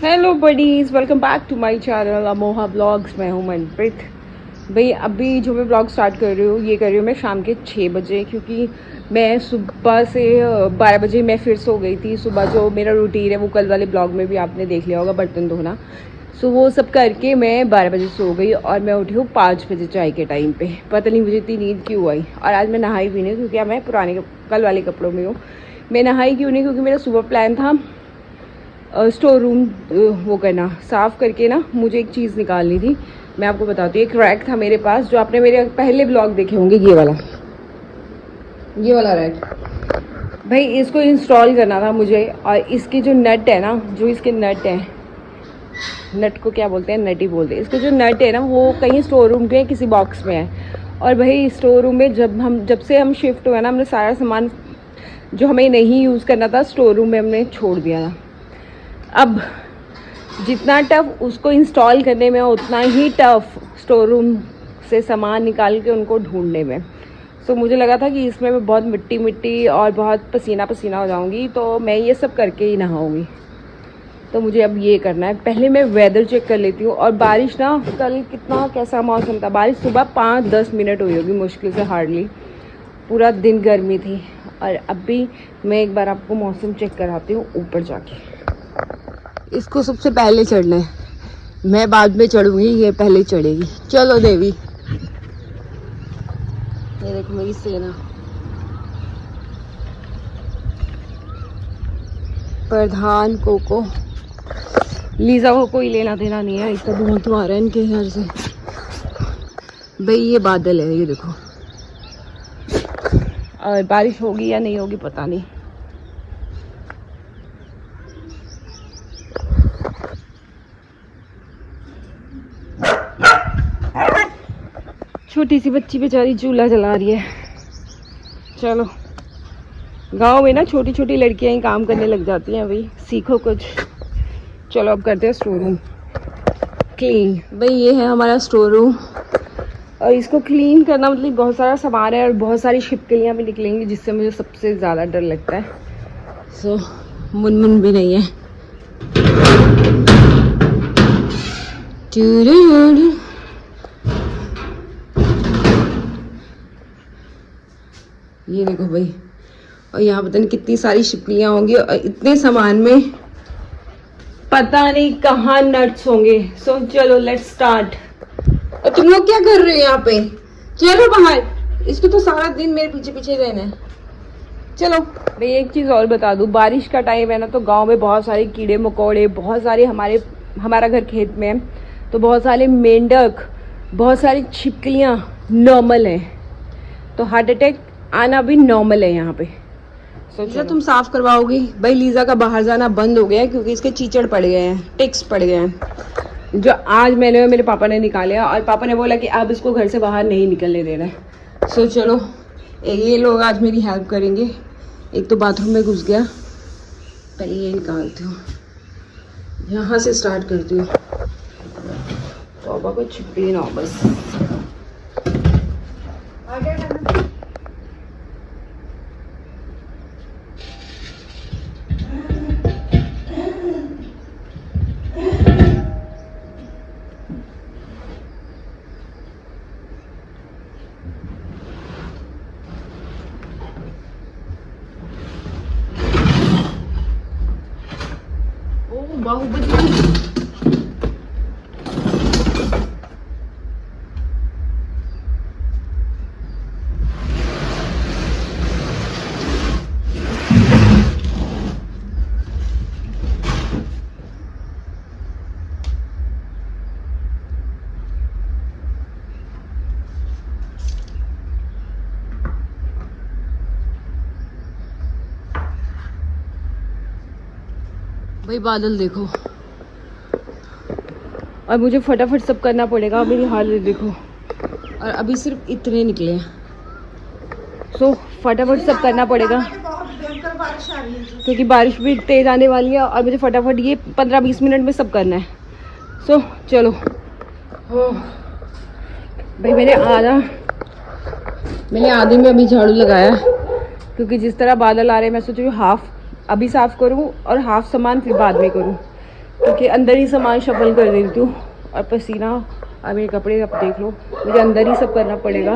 Hello buddies, welcome back to my channel Amoha blogs. मैं हूँ मनप्रीत। भाई अभी जो मैं ब्लॉग स्टार्ट कर रही हूँ ये कर रही हूँ मैं शाम के 6 बजे, क्योंकि मैं सुबह से 12 बजे मैं फिर सो गई थी। सुबह जो मेरा रूटीन है वो कल वाले ब्लॉग में भी आपने देख लिया होगा, बर्तन धोना। सो वो सब करके मैं 12 बजे सो गई और मैं उठी हूँ 5 बजे चाय के टाइम पे। पता नहीं मुझे इतनी नींद क्यों आई। और आज मैं नहाई भी नहीं, क्योंकि मैं पुराने कल वाले कपड़ों में हूँ। मैं नहाई क्यों नहीं, क्योंकि मेरा सुबह प्लान था स्टोर रूम वो करना, साफ़ करके ना मुझे एक चीज़ निकालनी थी। मैं आपको बताती हूँ, एक रैक था मेरे पास, जो आपने मेरे पहले ब्लॉग देखे होंगे, ये वाला रैक। भाई इसको इंस्टॉल करना था मुझे, और इसकी जो नट है ना, जो इसके नट है, नट को क्या बोलते हैं, नट ही बोलते हैं। इसके जो नट है ना वो कहीं स्टोर रूम के किसी बॉक्स में है। और भाई स्टोर रूम में जब से हम शिफ्ट हुए ना, हमने सारा सामान जो हमें नहीं यूज़ करना था स्टोर रूम में हमने छोड़ दिया था। अब जितना टफ उसको इंस्टॉल करने में उतना ही टफ स्टोर रूम से सामान निकाल के उनको ढूंढने में। सो मुझे लगा था कि इसमें मैं बहुत मिट्टी और बहुत पसीना पसीना हो जाऊंगी, तो मैं ये सब करके ही नहाऊंगी। तो मुझे अब ये करना है। पहले मैं वेदर चेक कर लेती हूँ। और बारिश ना, कल कितना कैसा मौसम था। बारिश सुबह 5-10 मिनट हुई होगी मुश्किल से, हार्डली। पूरा दिन गर्मी थी। और अभी मैं एक बार आपको मौसम चेक कराती हूँ ऊपर जाके। इसको सबसे पहले चढ़ना है, मैं बाद में चढ़ूंगी, ये पहले चढ़ेगी। चलो देवी। ये देखो मेरी सेना, प्रधान कोको। लीजा को कोई लेना देना नहीं है, इतना धुआं तो आ रहा है इनके घर से। भाई ये बादल है, ये देखो। और बारिश होगी या नहीं होगी पता नहीं। छोटी सी बच्ची बेचारी चूल्हा जला रही है। चलो, गांव में ना छोटी छोटी लड़कियां ही काम करने लग जाती हैं। भाई सीखो कुछ। चलो अब करते हैं स्टोर रूम क्लीन। भाई ये है हमारा स्टोर रूम, और इसको क्लीन करना मतलब बहुत सारा सामान है और बहुत सारी छिपकलियां भी निकलेंगी, जिससे मुझे सबसे ज़्यादा डर लगता है। सो मुनमुन भी नहीं है। ये देखो भाई, और यहाँ पता नहीं कितनी सारी छिपकलियां होंगी, और इतने सामान में पता नहीं कहाँ नट्स होंगे। सो चलो लेट्स स्टार्ट। और तुम लोग क्या कर रहे हो यहाँ पे? चलो बाहर, इसको तो सारा दिन मेरे पीछे पीछे रहना है। चलो भाई, एक चीज़ और बता दूँ, बारिश का टाइम है ना, तो गांव में बहुत सारे कीड़े मकोड़े, बहुत सारे हमारा घर खेत में है, तो बहुत सारे मेंढक, बहुत सारी छिपकलियाँ नॉर्मल हैं। तो हार्ट अटैक आना भी नॉर्मल है यहाँ पे। लीजा तुम साफ करवाओगी? भाई लीजा का बाहर जाना बंद हो गया है, क्योंकि इसके चीचड़ पड़ गए हैं, टिक्स पड़ गए हैं, जो आज मैंने मेरे पापा ने निकाले। और पापा ने बोला कि आप इसको घर से बाहर नहीं निकलने देना है। सो चलो, ये लोग आज मेरी हेल्प करेंगे। एक तो बाथरूम में घुस गया, पहले ये निकालती हूँ, यहाँ से स्टार्ट करती हूँ। पापा को छिपी ना बस। बाहुबली भाई बादल देखो, और मुझे फटाफट सब करना पड़ेगा। मेरी हालत देखो, और अभी सिर्फ इतने निकले हैं। सो फटाफट सब करना पड़ेगा, क्योंकि बारिश भी तेज आने वाली है, और मुझे फटाफट ये 15-20 मिनट में सब करना है। सो चलो। भाई मैंने आधे में अभी झाड़ू लगाया, क्योंकि जिस तरह बादल आ रहे हैं मैं सोच रही हूँ हाफ अभी साफ़ करूँ और हाफ सामान फिर बाद में करूँ, क्योंकि अंदर ही सामान शफल कर देती हूँ और पसीना और मेरे कपड़े अब देख लो, मुझे अंदर ही सब करना पड़ेगा।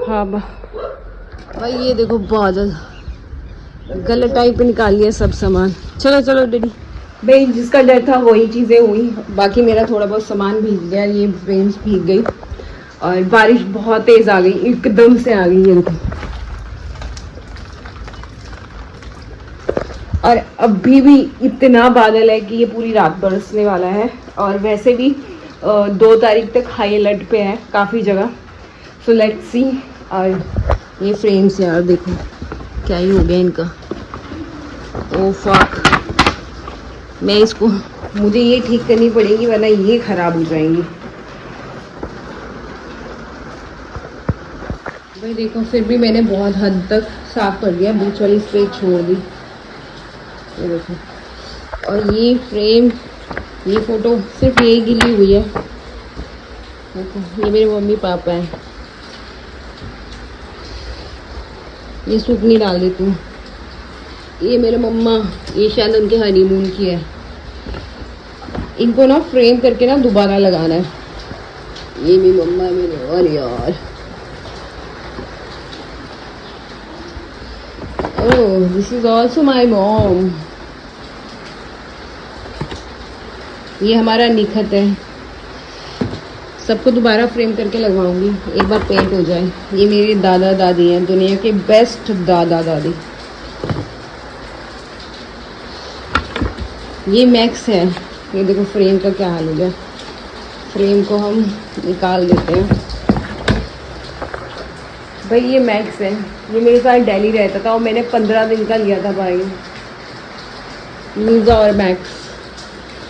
हाँ भाई ये देखो बादल गलत टाइप पे निकाल लिया सब सामान। चलो चलो डैडी भाई, जिसका डर था वही चीज़ें हुई, बाकी मेरा थोड़ा बहुत सामान भीग गया, ये फ्रेम्स भीग गई और बारिश बहुत तेज़ आ गई, एकदम से आ गई ये देखो। और अभी भी इतना बादल है कि ये पूरी रात बरसने वाला है, और वैसे भी 2 तारीख तक हाई अलर्ट पे है काफ़ी जगह। So let's see. और ये फ्रेम्स यार देखो क्या ही हो गया इनका। ओ फक, मैं इसको, मुझे ये ठीक करनी पड़ेगी वरना ये ख़राब हो जाएंगी। भाई देखो फिर भी मैंने बहुत हद तक साफ़ कर दिया, बीच वाली स्पेस छोड़ दी, ये देखो। और ये फ्रेम, ये फ़ोटो सिर्फ यही गिली हुई है देखो। ये मेरे मम्मी पापा हैं, ये सूखनी डाल देती हूँ। ये मेरे मम्मा, ये शायद उनके हनीमून की है, इनको ना फ्रेम करके ना दोबारा लगाना है। ये भी मम्मा मेरे, और यार oh this is also my mom. ये हमारा निखत है, सबको दोबारा फ्रेम करके लगवाऊंगी एक बार पेंट हो जाए। ये मेरे दादा दादी हैं, दुनिया के बेस्ट दादा दादी। ये मैक्स है, ये देखो फ्रेम का क्या हाल हो गया। फ्रेम को हम निकाल देते हैं। भाई ये मैक्स है, ये मेरे साथ दिल्ली रहता था और मैंने 15 दिन का लिया था भाई। मीज़ा और मैक्स,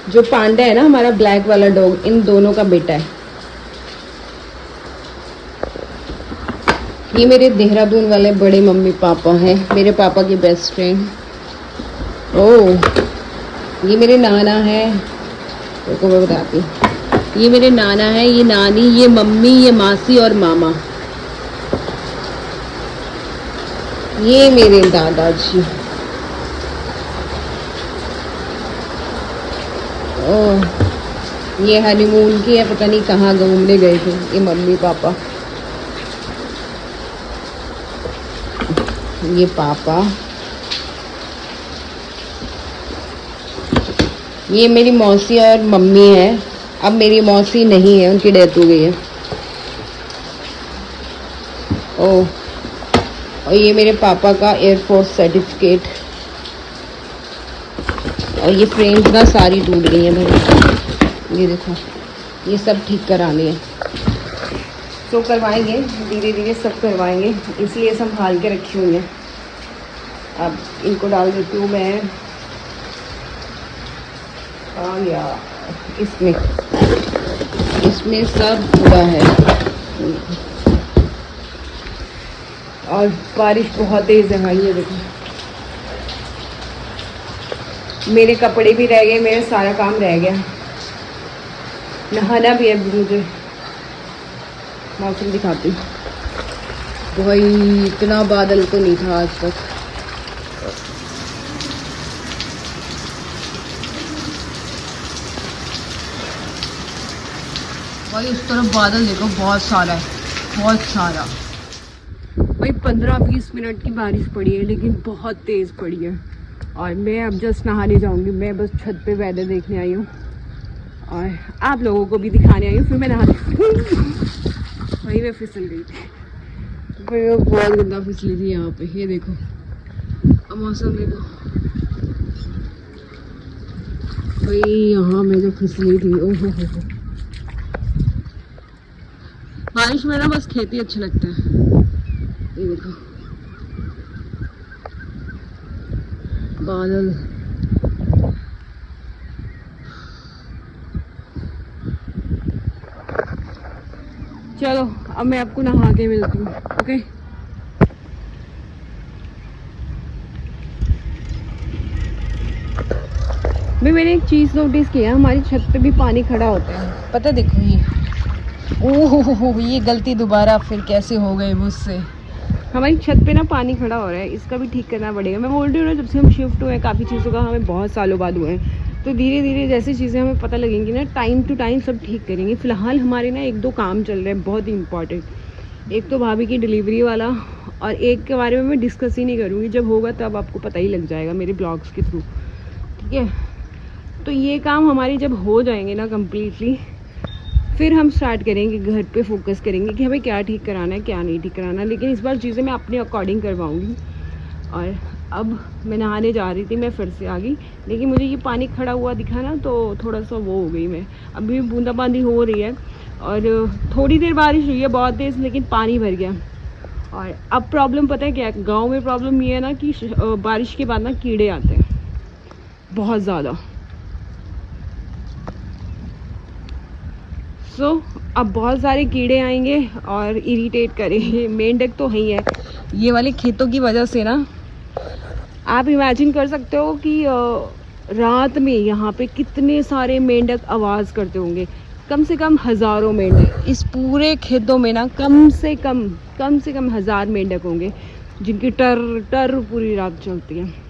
जो पांडा है ना हमारा ब्लैक वाला डॉग, इन दोनों का बेटा है। ये मेरे देहरादून वाले बड़े मम्मी पापा हैं, मेरे पापा के बेस्ट फ्रेंड। ओह ये मेरे नाना है, तो मैं बताती हूँ। ये मेरे नाना है, ये नानी, ये मम्मी, ये मासी और मामा। ये मेरे दादाजी। ओह ये हनीमून की है, पता नहीं कहाँ घूमने गए थे ये मम्मी पापा। ये पापा, ये मेरी मौसी और मम्मी है। अब मेरी मौसी नहीं है, उनकी डेथ हो गई है। ओह और ये मेरे पापा का एयरफोर्स सर्टिफिकेट। और ये फ्रेम्स ना सारी टूट गई हैं भाई, ये देखो, ये सब ठीक कराने हैं। तो करवाएंगे धीरे धीरे, सब करवाएंगे, इसलिए संभाल के रखी हुई हैं। अब इनको डाल देती हूँ मैं या इसमें, इसमें सब पूरा है। और बारिश बहुत तेज़ है भाई, ये देखो मेरे कपड़े भी रह गए, मेरा सारा काम रह गया। नहाना भी है मुझे। मौसम दिखाती हूँ भाई, इतना बादल तो नहीं था आज तक। भाई उस तरफ बादल देखो बहुत सारा है, बहुत सारा। भाई 15-20 मिनट की बारिश पड़ी है, लेकिन बहुत तेज़ पड़ी है। और मैं अब जस्ट नहाने जाऊंगी, मैं बस छत पे वेदर देखने आई हूँ और आप लोगों को भी दिखाने आई हूँ, फिर मैं नहाने वही मैं फिसल गई थी भाई, वो बहुत गंदा फिसली थी यहाँ पे। ये देखो अब मौसम देखो भाई, यहाँ मैं जो फिसली थी, ओहो हो। बारिश में ना बस खेती अच्छा लगता है। ये देखो बादल, चलो अब मैं आपको नहा के मिलती हूँ। ओके मैंने एक चीज़ नोटिस किया, हमारी छत पे भी पानी खड़ा होता है, पता देखो ये। ओह ये गलती दोबारा फिर कैसे हो गई मुझसे। हमारी छत पे ना पानी खड़ा हो रहा है, इसका भी ठीक करना पड़ेगा। मैं बोल रही हूँ ना, जब से हम शिफ्ट हुए हैं काफ़ी चीज़ों का हमें बहुत सालों बाद हुए हैं, तो धीरे धीरे जैसी चीज़ें हमें पता लगेंगी ना, टाइम टू टाइम सब ठीक करेंगे। फ़िलहाल हमारे ना 1-2 काम चल रहे हैं बहुत ही इंपॉर्टेंट। एक तो भाभी की डिलीवरी वाला, और एक के बारे में मैं डिस्कस ही नहीं करूँगी, जब होगा तब आपको पता ही लग जाएगा मेरे ब्लॉग्स के थ्रू, ठीक है। तो ये काम हमारी जब हो जाएंगे ना कम्प्लीटली, फिर हम स्टार्ट करेंगे, घर पे फोकस करेंगे कि हमें क्या ठीक कराना है क्या नहीं ठीक कराना। लेकिन इस बार चीज़ें मैं अपने अकॉर्डिंग करवाऊँगी। और अब मैं नहाने जा रही थी, मैं फिर से आ गई, लेकिन मुझे ये पानी खड़ा हुआ दिखा ना तो थोड़ा सा वो हो गई मैं। अभी बूंदाबांदी हो रही है और थोड़ी देर बारिश हुई है बहुत तेज़, लेकिन पानी भर गया। और अब प्रॉब्लम पता है क्या है, गाँव में प्रॉब्लम ये है ना कि बारिश के बाद ना कीड़े आते हैं बहुत ज़्यादा। अब बहुत सारे कीड़े आएंगे और इरिटेट करेंगे। मेंढक तो है ही है, ये वाले खेतों की वजह से ना। आप इमेजिन कर सकते हो कि रात में यहाँ पे कितने सारे मेंढक आवाज़ करते होंगे। कम से कम हज़ारों मेंढक इस पूरे खेतों में ना, कम से कम 1000 मेंढक होंगे जिनकी टर टर पूरी रात चलती है।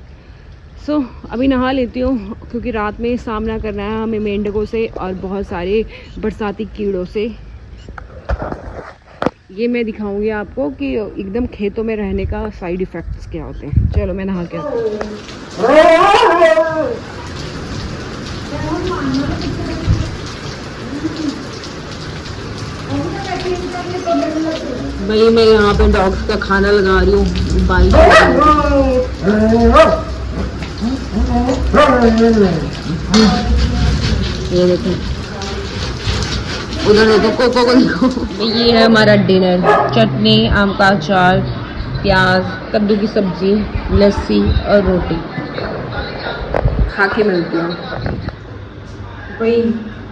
अभी नहा लेती हूँ, क्योंकि रात में सामना करना है हमें मेंढकों से और बहुत सारे बरसाती कीड़ों से। ये मैं दिखाऊंगी आपको कि एकदम खेतों में रहने का साइड इफ़ेक्ट्स क्या होते हैं। चलो मैं नहा के आती हूँ। भाई मैं यहाँ पे डॉग्स का खाना लगा रही हूँ, बाइक ये देखो, उधर देखो कोको को देखो। ये है हमारा डिनर, चटनी, आम का अचार, प्याज, कद्दू की सब्जी, लस्सी और रोटी। खा के मिलती हूँ भाई।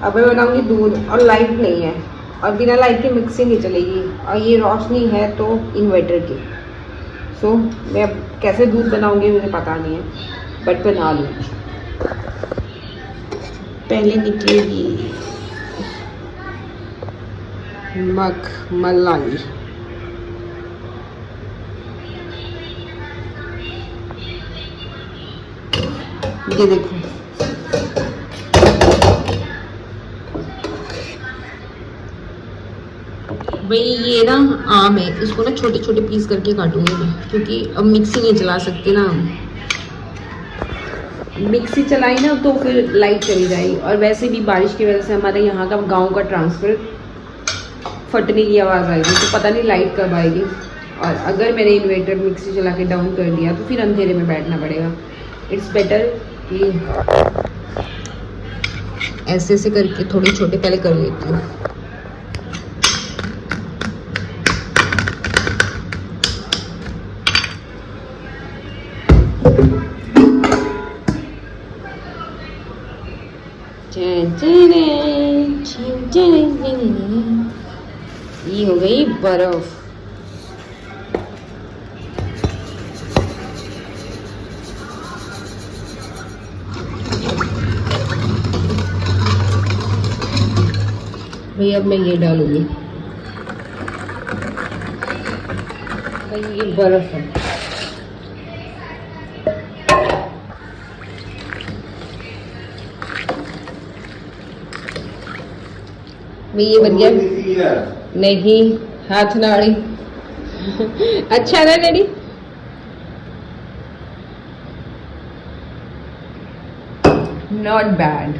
अब मैं बनाऊंगी दूध, और लाइट नहीं है, और बिना लाइट के मिक्सी नहीं चलेगी, और ये रोशनी है तो इन्वर्टर की। मैं अब कैसे दूध बनाऊंगी मुझे पता नहीं है, बट बना लूँगी। पहले निकलेगी मलाई। ये देखो, भाई ये ना आम है, इसको ना छोटे छोटे पीस करके काटूंगी मैं, क्योंकि अब मिक्सी नहीं चला सकते ना। मिक्सी चलाई ना तो फिर लाइट चली जाएगी, और वैसे भी बारिश की वजह से हमारे यहाँ का गांव का ट्रांसफर फटने की आवाज़ आएगी, तो पता नहीं लाइट कब आएगी। और अगर मैंने इन्वर्टर मिक्सी चला के डाउन कर दिया तो फिर अंधेरे में बैठना पड़ेगा। इट्स बेटर कि ऐसे ऐसे करके थोड़े छोटे पहले कर लेती हूँ। ये हो गई बर्फ। भाई अब मैं ये डालूंगी, भाई ये बर्फ है। भाई ये बन गया। नहीं, हाथ नाड़ी। अच्छा ना डैडी? Not bad.